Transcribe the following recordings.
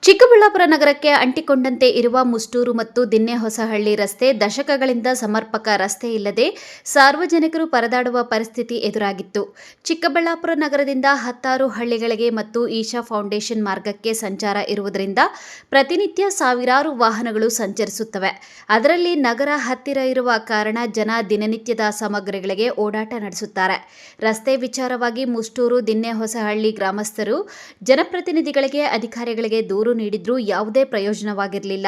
ಚಿಕ್ಕಬಳ್ಳಾಪುರ ನಗರಕ್ಕೆ ಅಂಟಿಕೊಂಡಂತೆ ಇರುವ ಮುಷ್ಟೂರು ಮತ್ತು ದಿನ್ನೆಹೊಸಹಳ್ಳಿ ರಸ್ತೆ ದಶಕಗಳಿಂದ ಸಮರ್ಪಕ ರಸ್ತೆ ಇಲ್ಲದೆ ಸಾರ್ವಜನಿಕರು ಪರದಾಡುವ ಪರಿಸ್ಥಿತಿ ಎದುರಾಗಿತ್ತು. ಚಿಕ್ಕಬಳ್ಳಾಪುರ ನಗರದಿಂದ 16 ಹಳ್ಳಿಗಳಿಗೆ ಮತ್ತು ಈಶಾ ಫೌಂಡೇಶನ್ ಮಾರ್ಗಕ್ಕೆ ಸಂಚಾರ ಇರುವುದರಿಂದ ಪ್ರತಿನಿತ್ಯ ಸಾವಿರಾರು ವಾಹನಗಳು ಸಂಚರಿಸುತ್ತವೆ. ಅದರಲ್ಲಿ ನಗರ ಹತ್ತಿರ ಇರುವ ಕಾರಣ ಜನ ದಿನನಿತ್ಯದ ಸಾಮಗ್ರಿಗಳಿಗೆ ಓಡಾಟ ನಡೆಸುತ್ತಾರೆ. ರಸ್ತೆ ವಿಚಾರವಾಗಿ ಮುಷ್ಟೂರು ದಿನ್ನೆಹೊಸಹಳ್ಳಿ ಗ್ರಾಮಸ್ಥರು ಜನಪ್ರತಿನಿಧಿಗಳಿಗೆ, ಅಧಿಕಾರಿಗಳಿಗೆ ದೂರು ನೀಡಿದ್ರೂ ಯಾವುದೇ ಪ್ರಯೋಜನವಾಗಿರಲಿಲ್ಲ.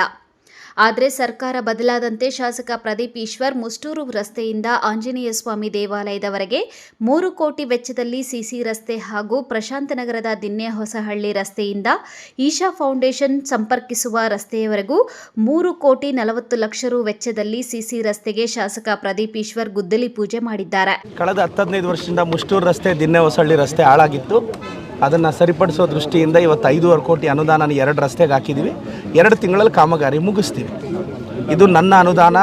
ಆದರೆ ಸರ್ಕಾರ ಬದಲಾದಂತೆ ಶಾಸಕ ಪ್ರದೀಪ್ ಈಶ್ವರ್ ಮುಷ್ಟೂರು ರಸ್ತೆಯಿಂದ ಆಂಜನೇಯ ಸ್ವಾಮಿ ದೇವಾಲಯದವರೆಗೆ 3 ಕೋಟಿ ವೆಚ್ಚದಲ್ಲಿ ಸಿಸಿ ರಸ್ತೆ ಹಾಗೂ ಪ್ರಶಾಂತನಗರದ ದಿನ್ನೆಹೊಸಹಳ್ಳಿ ರಸ್ತೆಯಿಂದ ಈಶಾ ಫೌಂಡೇಶನ್ ಸಂಪರ್ಕಿಸುವ ರಸ್ತೆಯವರೆಗೂ 3 ಕೋಟಿ 40 ಲಕ್ಷ ರು ವೆಚ್ಚದಲ್ಲಿ ಸಿಸಿ ರಸ್ತೆಗೆ ಶಾಸಕ ಪ್ರದೀಪ್ ಈಶ್ವರ್ ಗುದ್ದಲಿ ಪೂಜೆ ಮಾಡಿದ್ದಾರೆ. ಕಳೆದ 15 ವರ್ಷದಿಂದ ಮುಷ್ಟೂರು ರಸ್ತೆ ದಿನ್ನೆಹೊಸಹಳ್ಳಿ ರಸ್ತೆ ಹಾಳಾಗಿತ್ತು. ಅದನ್ನು ಸರಿಪಡಿಸೋ ದೃಷ್ಟಿಯಿಂದ ಇವತ್ತು 5.5 ಕೋಟಿ ಅನುದಾನ 2 ರಸ್ತೆಗೆ ಹಾಕಿದ್ದೀವಿ. 2 ತಿಂಗಳಲ್ಲಿ ಕಾಮಗಾರಿ ಮುಗಿಸ್ತೀವಿ. ಇದು ನನ್ನ ಅನುದಾನ.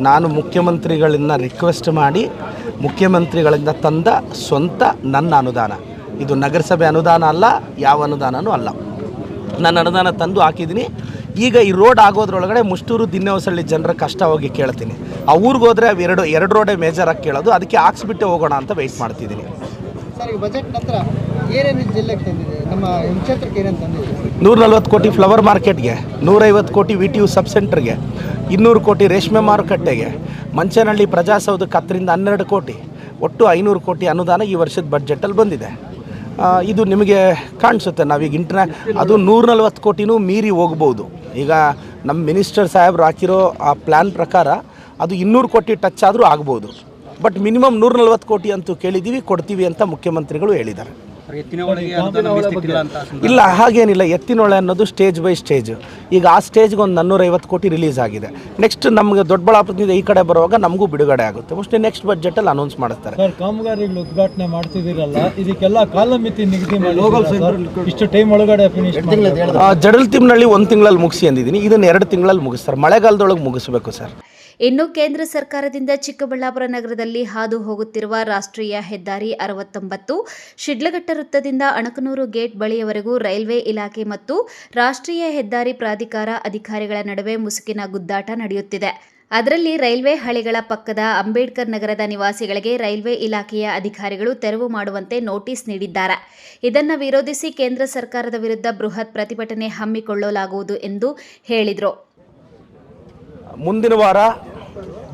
ನಾನು ಮುಖ್ಯಮಂತ್ರಿಗಳನ್ನ ರಿಕ್ವೆಸ್ಟ್ ಮಾಡಿ ಮುಖ್ಯಮಂತ್ರಿಗಳಿಂದ ತಂದ ಸ್ವಂತ ನನ್ನ ಅನುದಾನ. ಇದು ನಗರಸಭೆ ಅನುದಾನ ಅಲ್ಲ, ಯಾವ ಅನುದಾನನೂ ಅಲ್ಲ. ನನ್ನ ಅನುದಾನ ತಂದು ಹಾಕಿದ್ದೀನಿ. ಈಗ ಈ ರೋಡ್ ಆಗೋದ್ರೊಳಗಡೆ ಮುಷ್ಟೂರು ದಿನ್ನೆಹೊಸಹಳ್ಳಿ ಜನರ ಕಷ್ಟ ಹೋಗಿ ಕೇಳ್ತೀನಿ. ಆ ಊರಿಗೆ ಹೋದರೆ ಎರಡು ರೋಡೇ ಮೇಜರಾಗಿ ಕೇಳೋದು. ಅದಕ್ಕೆ ಹಾಕ್ಸ್ಬಿಟ್ಟೆ ಹೋಗೋಣ ಅಂತ ವೆಯ್ಟ್ ಮಾಡ್ತಿದ್ದೀನಿ. ಸರ್, ಈಗ ಬಜೆಟ್ ನಂತರ ಏನೇನು ಜಿಲ್ಲೆಗೆ ತಂದಿದೆ, ನಮ್ಮ ಕ್ಷೇತ್ರಕ್ಕೆ ಏನೇನು ತಂದಿದೆ? 140 ಕೋಟಿ ಫ್ಲವರ್ ಮಾರ್ಕೆಟ್ಗೆ, 150 ಕೋಟಿ VTU ಸಬ್ ಸೆಂಟರ್ಗೆ, 200 ಕೋಟಿ ರೇಷ್ಮೆ ಮಾರುಕಟ್ಟೆಗೆ, ಮಂಚನಹಳ್ಳಿ ಪ್ರಜಾಸೌಧಕ್ಕೆ 10ರಿಂದ 12 ಕೋಟಿ, ಒಟ್ಟು 500 ಕೋಟಿ ಅನುದಾನ ಈ ವರ್ಷದ ಬಡ್ಜೆಟಲ್ಲಿ ಬಂದಿದೆ. ಇದು ನಿಮಗೆ ಕಾಣಿಸುತ್ತೆ. ನಾವೀಗ ಅದು 140 ಕೋಟಿನೂ ಮೀರಿ ಹೋಗ್ಬೋದು. ಈಗ ನಮ್ಮ ಮಿನಿಸ್ಟರ್ ಸಾಹೇಬ್ರು ಹಾಕಿರೋ ಆ ಪ್ಲ್ಯಾನ್ ಪ್ರಕಾರ ಅದು 200 ಕೋಟಿ ಟಚ್ ಆದರೂ ಆಗ್ಬೋದು. ಬಟ್ ಮಿನಿಮಮ್ 140 ಕೋಟಿ ಅಂತೂ ಕೇಳಿದ್ದೀವಿ, ಕೊಡ್ತೀವಿ ಅಂತ ಮುಖ್ಯಮಂತ್ರಿಗಳು ಹೇಳಿದ್ದಾರೆ. ಇಲ್ಲ, ಹಾಗೇನಿಲ್ಲ. ಎತ್ತಿನೊಳೆ ಅನ್ನೋದು ಸ್ಟೇಜ್ ಬೈ ಸ್ಟೇಜ್. ಈಗ ಆ ಸ್ಟೇಜ್ಗೆ ಒಂದು 450 ಕೋಟಿ ರಿಲೀಸ್ ಆಗಿದೆ. ನೆಕ್ಸ್ಟ್ ನಮಗೆ ದೊಡ್ಡಬಳ್ಳಾಪುರದಿಂದ ಈ ಕಡೆ ಬರುವಾಗ ನಮಗೂ ಬಿಡುಗಡೆ ಆಗುತ್ತೆ. ಮೋಸ್ಟ್ಲಿ ನೆಕ್ಸ್ಟ್ ಬಜೆಟಲ್ಲಿ ಅನೌನ್ಸ್ ಮಾಡ್ತಾರೆ. ಸರ್, ಕಾಮಗಾರಿಗಳು ಉದ್ಘಾಟನೆ ಮಾಡ್ತಿದ್ದೀರಲ್ಲ, ಇದಕ್ಕೆಲ್ಲ ಕಾಲಮಿತಿ ನಿಗದಿ ಮಾಡಿ ಇಷ್ಟು ಟೈಮ್ ಒಳಗಡೆ ಫಿನಿಶ್ ಜಡಲ್ತಿಮ್ನಳ್ಳಿ 1 ತಿಂಗಳಲ್ಲಿ ಮುಗಿಸಿ ಅಂದಿದ್ದೀನಿ. ಇದನ್ನು 2 ತಿಂಗಳಲ್ಲಿ ಮುಗಿಸ್ತಾರೆ. ಮಳೆಗಾಲದೊಳಗೆ ಮುಗಿಸ್ಬೇಕು ಸರ್. ಇನ್ನು ಕೇಂದ್ರ ಸರ್ಕಾರದಿಂದ ಚಿಕ್ಕಬಳ್ಳಾಪುರ ನಗರದಲ್ಲಿ ಹಾದು ಹೋಗುತ್ತಿರುವ ರಾಷ್ಟ್ರೀಯ ಹೆದ್ದಾರಿ 69 ಶಿಡ್ಲಘಟ್ಟ ವೃತ್ತದಿಂದ ಅಣಕನೂರು ಗೇಟ್ ಬಳಿಯವರೆಗೂ ರೈಲ್ವೆ ಇಲಾಖೆ ಮತ್ತು ರಾಷ್ಟ್ರೀಯ ಹೆದ್ದಾರಿ ಪ್ರಾಧಿಕಾರ ಅಧಿಕಾರಿಗಳ ನಡುವೆ ಮುಸುಕಿನ ಗುದ್ದಾಟ ನಡೆಯುತ್ತಿದೆ. ಅದರಲ್ಲಿ ರೈಲ್ವೆ ಹಳಿಗಳ ಪಕ್ಕದ ಅಂಬೇಡ್ಕರ್ ನಗರದ ನಿವಾಸಿಗಳಿಗೆ ರೈಲ್ವೆ ಇಲಾಖೆಯ ಅಧಿಕಾರಿಗಳು ತೆರವು ಮಾಡುವಂತೆ ನೋಟಿಸ್ ನೀಡಿದ್ದಾರೆ. ಇದನ್ನು ವಿರೋಧಿಸಿ ಕೇಂದ್ರ ಸರ್ಕಾರದ ವಿರುದ್ಧ ಬೃಹತ್ ಪ್ರತಿಭಟನೆ ಹಮ್ಮಿಕೊಳ್ಳಲಾಗುವುದು ಎಂದು ಹೇಳಿದರು. ಮುಂದಿನ ವಾರ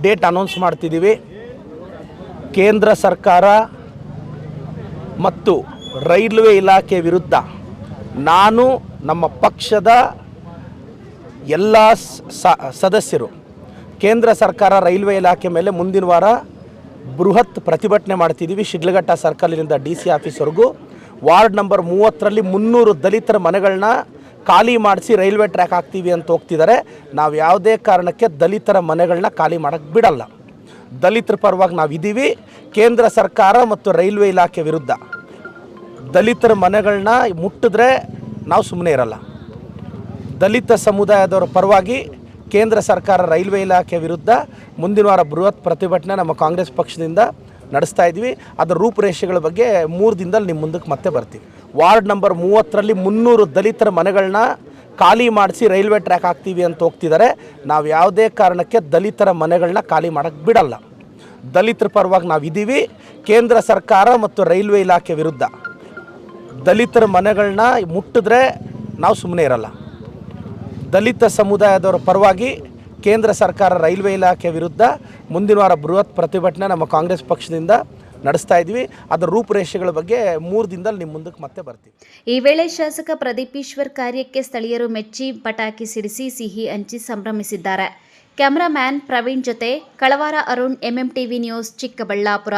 ಡೇಟ್ ಅನೌನ್ಸ್ ಮಾಡ್ತಿದ್ದೀವಿ. ಕೇಂದ್ರ ಸರ್ಕಾರ ಮತ್ತು ರೈಲ್ವೆ ಇಲಾಖೆ ವಿರುದ್ಧ ನಾನು, ನಮ್ಮ ಪಕ್ಷದ ಎಲ್ಲ ಸದಸ್ಯರು ಕೇಂದ್ರ ಸರ್ಕಾರ ರೈಲ್ವೆ ಇಲಾಖೆ ಮೇಲೆ ಮುಂದಿನ ವಾರ ಬೃಹತ್ ಪ್ರತಿಭಟನೆ ಮಾಡ್ತಿದ್ದೀವಿ. ಶಿಡ್ಲಘಟ್ಟ ಸರ್ಕಲಿನಿಂದ DC ಆಫೀಸ್ವರೆಗೂ. ವಾರ್ಡ್ ನಂಬರ್ 30ರಲ್ಲಿ 300 ದಲಿತರ ಮನೆಗಳನ್ನ ಖಾಲಿ ಮಾಡಿಸಿ ರೈಲ್ವೆ ಟ್ರ್ಯಾಕ್ ಹಾಕ್ತೀವಿ ಅಂತ ಹೋಗ್ತಿದ್ದಾರೆ. ನಾವು ಯಾವುದೇ ಕಾರಣಕ್ಕೆ ದಲಿತರ ಮನೆಗಳನ್ನ ಖಾಲಿ ಮಾಡೋಕ್ಕೆ ಬಿಡಲ್ಲ. ದಲಿತರ ಪರವಾಗಿ ನಾವಿದ್ದೀವಿ. ಕೇಂದ್ರ ಸರ್ಕಾರ ಮತ್ತು ರೈಲ್ವೆ ಇಲಾಖೆ ವಿರುದ್ಧ ದಲಿತರ ಮನೆಗಳನ್ನ ಮುಟ್ಟಿದ್ರೆ ನಾವು ಸುಮ್ಮನೆ ಇರಲ್ಲ. ದಲಿತ ಸಮುದಾಯದವರ ಪರವಾಗಿ ಕೇಂದ್ರ ಸರ್ಕಾರ ರೈಲ್ವೆ ಇಲಾಖೆ ವಿರುದ್ಧ ಮುಂದಿನ ವಾರ ಬೃಹತ್ ಪ್ರತಿಭಟನೆ ನಮ್ಮ ಕಾಂಗ್ರೆಸ್ ಪಕ್ಷದಿಂದ ನಡೆಸ್ತಾ ಇದ್ವಿ. ಅದರ ರೂಪುರೇಷೆಗಳ ಬಗ್ಗೆ 3 ದಿನದಲ್ಲಿ ನಿಮ್ಮ ಮುಂದಕ್ಕೆ ಮತ್ತೆ ಬರ್ತೀವಿ. ವಾರ್ಡ್ ನಂಬರ್ 30ರಲ್ಲಿ 300 ದಲಿತರ ಮನೆಗಳನ್ನ ಖಾಲಿ ಮಾಡಿಸಿ ರೈಲ್ವೆ ಟ್ರ್ಯಾಕ್ ಹಾಕ್ತೀವಿ ಅಂತ ಹೋಗ್ತಿದ್ದಾರೆ. ನಾವು ಯಾವುದೇ ಕಾರಣಕ್ಕೆ ದಲಿತರ ಮನೆಗಳನ್ನ ಖಾಲಿ ಮಾಡೋಕ್ಕೆ ಬಿಡಲ್ಲ. ದಲಿತರ ಪರವಾಗಿ ನಾವಿದ್ದೀವಿ. ಕೇಂದ್ರ ಸರ್ಕಾರ ಮತ್ತು ರೈಲ್ವೆ ಇಲಾಖೆ ವಿರುದ್ಧ ದಲಿತರ ಮನೆಗಳನ್ನ ಮುಟ್ಟಿದ್ರೆ ನಾವು ಸುಮ್ಮನೆ ಇರಲ್ಲ. ದಲಿತ ಸಮುದಾಯದವರ ಪರವಾಗಿ ಕೇಂದ್ರ ಸರ್ಕಾರ ರೈಲ್ವೆ ಇಲಾಖೆ ವಿರುದ್ಧ ಮುಂದಿನ ವಾರ ಬೃಹತ್ ಪ್ರತಿಭಟನೆ ನಮ್ಮ ಕಾಂಗ್ರೆಸ್ ಪಕ್ಷದಿಂದ ನಡೆಸ್ತಾ ಇದ್ವಿ. ಅದರ ರೂಪುರೇಷೆಗಳ ಬಗ್ಗೆ 3 ದಿನದಲ್ಲಿ ನಿಮ್ಮ ಮುಂದಕ್ಕೆ ಮತ್ತೆ ಬರ್ತೀವಿ. ಈ ವೇಳೆ ಶಾಸಕ ಪ್ರದೀಪ್ ಈಶ್ವರ್ ಕಾರ್ಯಕ್ಕೆ ಸ್ಥಳೀಯರು ಮೆಚ್ಚಿ ಪಟಾಕಿ ಸಿಡಿಸಿ ಸಿಹಿ ಹಂಚಿ ಸಂಭ್ರಮಿಸಿದ್ದಾರೆ. ಕ್ಯಾಮರಾಮ್ಯಾನ್ ಪ್ರವೀಣ್ ಜೊತೆ ಕಳವಾರ ಅರುಣ್, MMTV ನ್ಯೂಸ್, ಚಿಕ್ಕಬಳ್ಳಾಪುರ.